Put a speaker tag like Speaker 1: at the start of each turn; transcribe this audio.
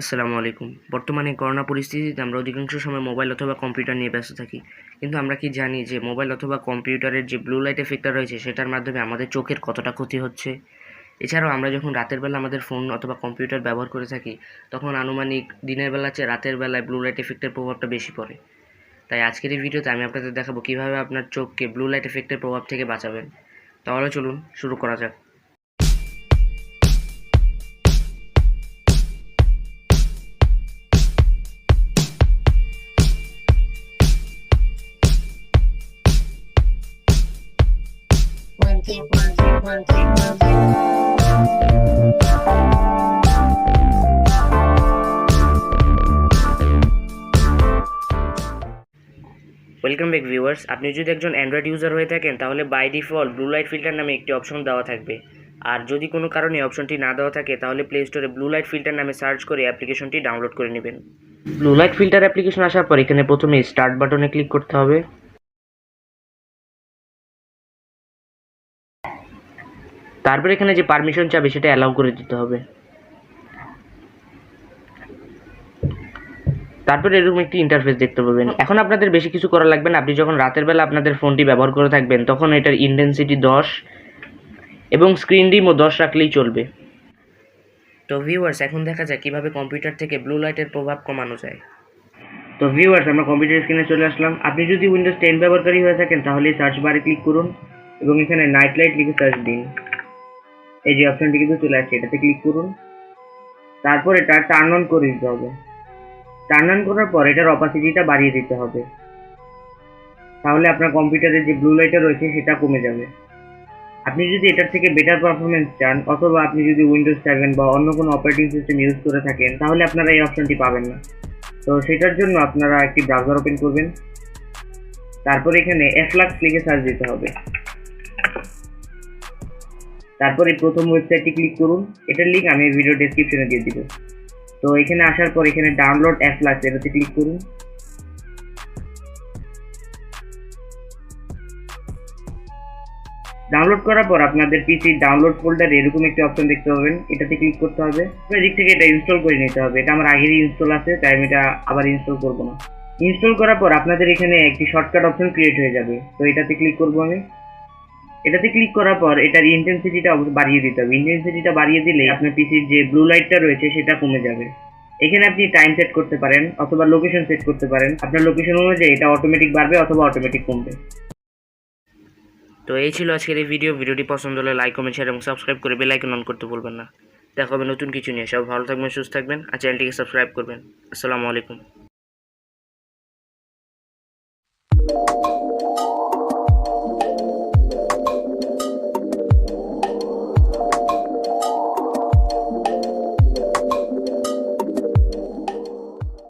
Speaker 1: আসসালামু আলাইকুম। বর্তমানে করোনা পরিস্থিতিতে আমরা অধিকাংশ সময় মোবাইল অথবা কম্পিউটার নিয়ে ব্যস্ত থাকি। কিন্তু আমরা কি জানি যে মোবাইল অথবা কম্পিউটারের যে ব্লু লাইট এফেক্টটা রয়েছে সেটার মাধ্যমে আমাদের চোখের কতটা ক্ষতি হচ্ছে? এছাড়াও আমরা যখন রাতের বেলা আমাদের ফোন অথবা কম্পিউটার ব্যবহার করে থাকি, তখন আনুমানিক দিনের বেলা চেয়ে রাতের বেলায় ব্লু লাইট এফেক্টের প্রভাবটা বেশি পড়ে। তাই আজকের এই ভিডিওতে আমি আপনাদের দেখাবো কীভাবে আপনার চোখকে ব্লু লাইট এফেক্টের প্রভাব থেকে বাঁচাবেন। তাহলে চলুন শুরু করা যাক। Welcome back viewers. আপনি যদি একজন অ্যান্ড্রয়েড ইউজার হয়ে থাকেন তাহলে by default blue light filter নামে একটি অপশন দেওয়া থাকবে। আর যদি কোনো কারণে অপশনটি না দেওয়া থাকে তাহলে প্লে স্টোরে ব্লু লাইট ফিল্টার নামে সার্চ করে অ্যাপ্লিকেশনটি ডাউনলোড করে নেবেন। ব্লু লাইট ফিল্টার অ্যাপ্লিকেশন আসার পর এখানে প্রথমে স্টার্ট বাটনে ক্লিক করতে হবে। তারপর এখানে যে পারমিশন চাবে সেটা অ্যালাউ করে দিতে হবে। তারপর এরকম একটি ইন্টারফেস দেখতে পাবেন। এখন আপনাদের বেশি কিছু করা লাগবে না। আপনি যখন রাতের বেলা আপনাদের ফোনটি ব্যবহার করে থাকবেন তখন এটার ইন্টেন্সিটি 10 এবং স্ক্রিন রিমও 10 রাখলেই চলবে। তো ভিউয়ার্স, এখন দেখা যায় কিভাবে কম্পিউটার থেকে ব্লু লাইটের প্রভাব কমানো যায়। তো ভিউয়ার্স, আমরা কম্পিউটার স্ক্রিনে চলে আসলাম। আপনি যদি উইন্ডোজ 10 ব্যবহারকারী হয়ে থাকেন তাহলে সার্চ বারে ক্লিক করুন এবং এখানে নাইট লাইট লিখে সার্চ দিন। এই যে অপশনটি কিন্তু চলে আসছে, এটাতে ক্লিক করুন। তারপর এটা টার্ন অন করে দিতে হবে। টার্ন অন করার পর এটার অপাসিটিটা বাড়িয়ে দিতে হবে, তাহলে আপনার কম্পিউটারের যে ব্লু লাইটটা রয়েছে সেটা কমে যাবে। আপনি যদি এটার থেকে বেটার পারফরমেন্স চান অথবা আপনি যদি উইন্ডোজ 7 বা অন্য কোনো অপারেটিং সিস্টেম ইউজ করে থাকেন তাহলে আপনারা এই অপশনটি পাবেন না। তো সেটার জন্য আপনারা একটি ব্রাউজার ওপেন করবেন। তারপর এখানে এফলাক্স লিখে সার্চ দিতে হবে। তারপরে প্রথম ওয়েবসাইটটি ক্লিক করুন। এটার লিঙ্ক আমি ভিডিও ডেসক্রিপশনে দিয়ে দিব। তো এখানে আসার পর এখানে ডাউনলোড এফলাক্স এটাতে ক্লিক করুন। ডাউনলোড করার পর আপনাদের পিসি ডাউনলোড ফোল্ডারে এরকম একটি অপশন দেখতে পাবেন, এটাতে ক্লিক করতে হবে। এদিক থেকে এটা ইনস্টল করে নিতে হবে। এটা আমার আগেরই ইনস্টল আছে, তাই আমি এটা আবার ইনস্টল করব না। ইনস্টল করার পর আপনাদের এখানে একটি শর্টকাট অপশন ক্রিয়েট হয়ে যাবে। তো এটাতে ক্লিক করব আমি। এটাতে ক্লিক করার পর এটার ইন্টেন্সিটিটা বাড়িয়ে দিতে হবে। ইন্টেন্সিটিটা বাড়িয়ে দিলে আপনার পিসির যে ব্লু লাইটটা রয়েছে সেটা কমে যাবে। এখানে আপনি টাইম সেট করতে পারেন অথবা লোকেশন সেট করতে পারেন। আপনার লোকেশন অনুযায়ী এটা অটোমেটিক বাড়বে অথবা অটোমেটিক কমবে। তো এই ছিল আজকের এই ভিডিওটি পছন্দ হলে লাইক, কমেন্ট, শেয়ার এবং সাবস্ক্রাইব করে বেল আইকন অন করতে ভুলবেন না। দেখা হবে নতুন কিছু নিয়ে। সব ভালো থাকবেন, সুস্থ থাকবেন আর চ্যানেলটিকে সাবস্ক্রাইব করবেন। আসসালামু আলাইকুম।